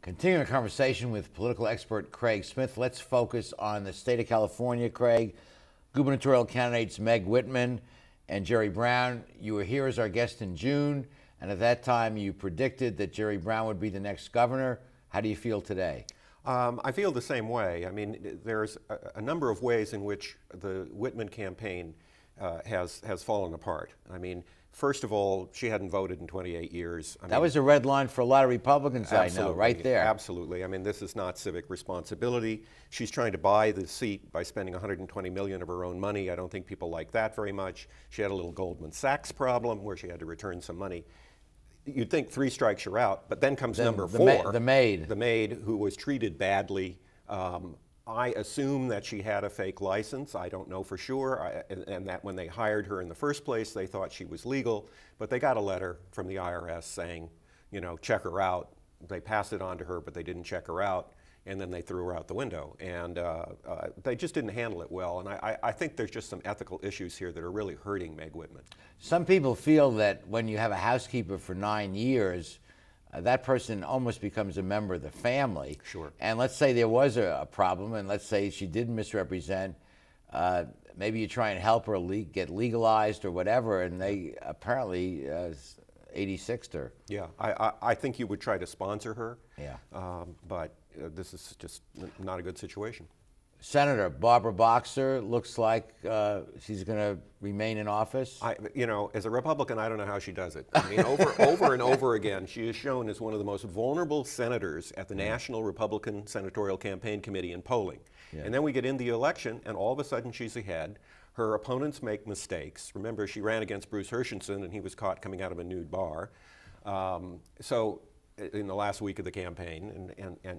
Continuing a conversation with political expert Craig Smith, let's focus on the state of California, Craig. Gubernatorial candidates Meg Whitman and Jerry Brown. You were here as our guest in June, and at that time you predicted that Jerry Brown would be the next governor. How do you feel today? I feel the same way. I mean, there's a number of ways in which the Whitman campaign has fallen apart. I mean, first of all, she hadn't voted in 28 years. That was a red line for a lot of Republicans, I know, right there. Absolutely. I mean, this is not civic responsibility. She's trying to buy the seat by spending $120 million of her own money. I don't think people like that very much. She had a little Goldman Sachs problem where she had to return some money. You'd think 3 strikes you're out, but then comes number 4. The maid. The maid who was treated badly. I assume that she had a fake license. I don't know for sure. And that when they hired her in the first place, they thought she was legal. But they got a letter from the IRS saying, you know, check her out. They passed it on to her, but they didn't check her out. And then they threw her out the window. And they just didn't handle it well. And I think there's just some ethical issues here that are really hurting Meg Whitman. Some people feel that when you have a housekeeper for 9 years, that person almost becomes a member of the family. Sure. And let's say there was a problem, and let's say she did misrepresent. Maybe you try and help her get legalized or whatever, and they apparently 86'd her. Yeah, I think you would try to sponsor her. Yeah. But this is just not a good situation. Senator Barbara Boxer looks like she's going to remain in office. You know, as a Republican, I don't know how she does it. I mean, over and over again, she is shown as one of the most vulnerable senators at the National Republican Senatorial Campaign Committee in polling. Yeah. And then we get into the election, and all of a sudden she's ahead. Her opponents make mistakes. Remember, she ran against Bruce Hershenson, and he was caught coming out of a nude bar. So in the last week of the campaign,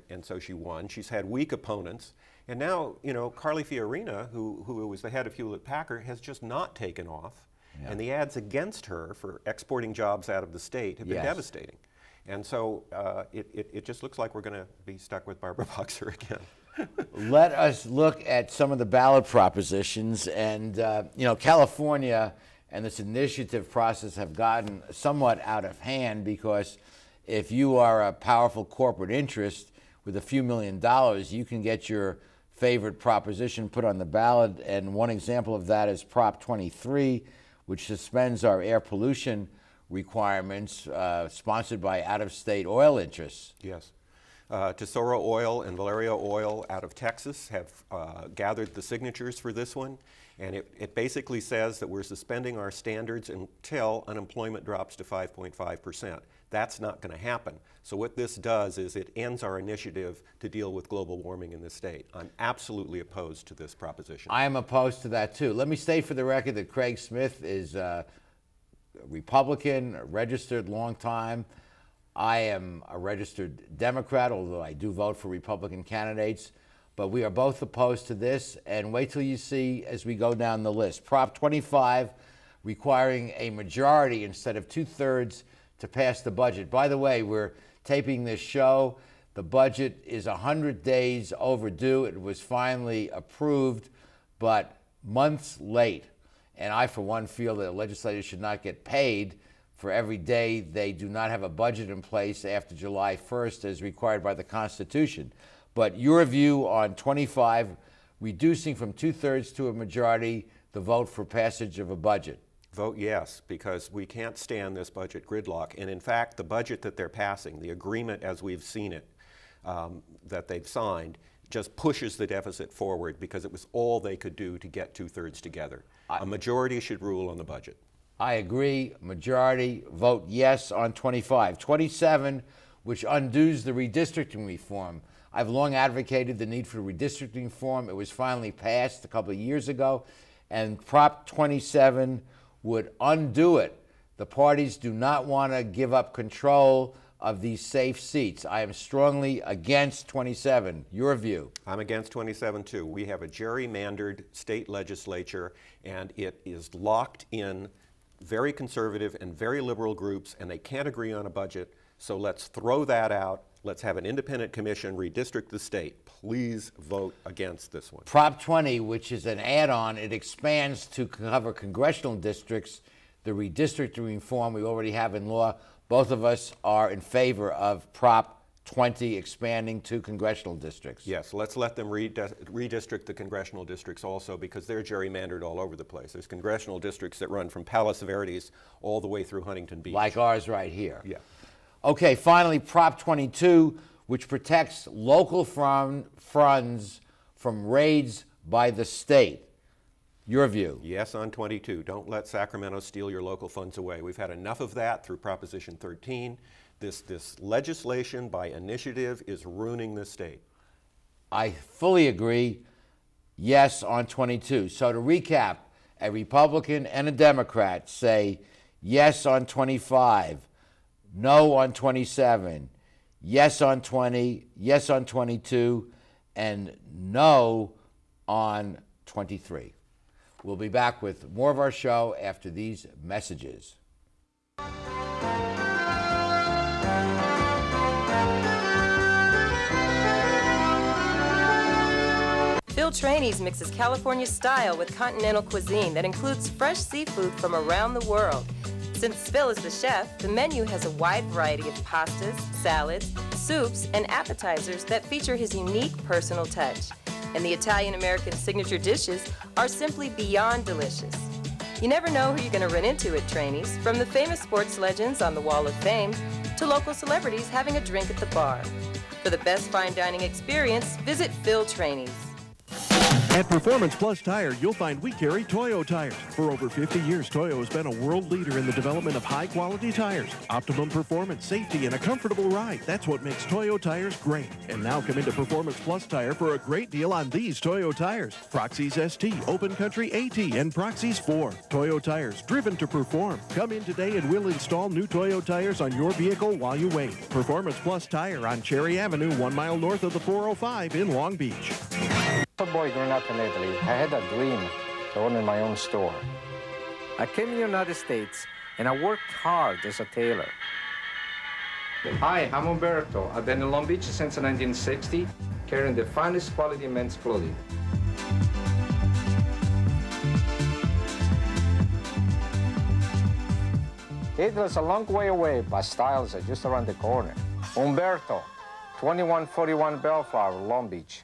and so she won. She's had weak opponents. And now, you know, Carly Fiorina, who was the head of Hewlett-Packard, has just not taken off. Yeah. And the ads against her for exporting jobs out of the state have been devastating. And so it just looks like we're going to be stuck with Barbara Boxer again. Let us look at some of the ballot propositions. And, you know, California and this initiative process have gotten somewhat out of hand because if you are a powerful corporate interest with a few $1 million, you can get your favorite proposition put on the ballot. And one example of that is Prop 23, which suspends our air pollution requirements, sponsored by out-of-state oil interests. Yes. Tesoro Oil and Valerio Oil out of Texas have gathered the signatures for this one. And it basically says that we're suspending our standards until unemployment drops to 5.5%. That's not going to happen. So what this does is it ends our initiative to deal with global warming in the state. I'm absolutely opposed to this proposition. I am opposed to that too. Let me state for the record that Craig Smith is a Republican, a registered long time. I am a registered Democrat, although I do vote for Republican candidates. But we are both opposed to this, and wait till you see as we go down the list. Prop 25, requiring a majority instead of 2/3 to pass the budget. By the way, we're taping this show. The budget is 100 days overdue. It was finally approved, but months late. And I, for one, feel that legislators should not get paid for every day they do not have a budget in place after July 1st as required by the Constitution. But your view on 25, reducing from 2/3 to a majority the vote for passage of a budget? Vote yes, because we can't stand this budget gridlock. And in fact, the budget that they're passing, the agreement as we've seen it, that they've signed, just pushes the deficit forward because it was all they could do to get 2/3 together. A majority should rule on the budget. I agree. Majority, vote yes on 25. 27, which undoes the redistricting reform. I've long advocated the need for redistricting reform. It was finally passed a couple of years ago, and Prop 27 would undo it. The parties do not want to give up control of these safe seats. I am strongly against 27. Your view? I'm against 27 too. We have a gerrymandered state legislature, and it is locked in very conservative and very liberal groups, and they can't agree on a budget. So let's throw that out. Let's have an independent commission redistrict the state. Please vote against this one. Prop 20, which is an add-on, it expands to cover congressional districts. The redistricting reform we already have in law. Both of us are in favor of Prop 20 expanding to congressional districts. Yes, let's let them redistrict the congressional districts also, because they're gerrymandered all over the place. There's congressional districts that run from Palos Verdes all the way through Huntington Beach. Like ours right here. Yeah. Okay, finally, Prop 22, which protects local funds from raids by the state. Your view? Yes on 22. Don't let Sacramento steal your local funds away. We've had enough of that through Proposition 13. This legislation by initiative is ruining the state. I fully agree. Yes on 22. So to recap, a Republican and a Democrat say yes on 25, no on 27, yes on 20, yes on 22, and no on 23. We'll be back with more of our show after these messages. Phil Trainees mixes California style with continental cuisine that includes fresh seafood from around the world. Since Phil is the chef, the menu has a wide variety of pastas, salads, soups, and appetizers that feature his unique personal touch. And the Italian-American signature dishes are simply beyond delicious. You never know who you're going to run into at Trainees, from the famous sports legends on the Wall of Fame to local celebrities having a drink at the bar. For the best fine dining experience, visit Phil Trainees. At Performance Plus Tire, you'll find we carry Tuyo Tires. For over 50 years, Tuyo has been a world leader in the development of high-quality tires. Optimum performance, safety, and a comfortable ride. That's what makes Tuyo Tires great. And now come into Performance Plus Tire for a great deal on these Tuyo tires. Proxys ST, Open Country AT, and Proxys 4. Tuyo Tires, driven to perform. Come in today and we'll install new Tuyo tires on your vehicle while you wait. Performance Plus Tire on Cherry Avenue, 1 mile north of the 405 in Long Beach. As a boy growing up in Italy, I had a dream to own my own store. I came to the United States and I worked hard as a tailor. Hi, I'm Umberto. I've been in Long Beach since 1960, carrying the finest quality men's clothing. Italy's a long way away, but styles are just around the corner. Umberto, 2141 Bellflower, Long Beach.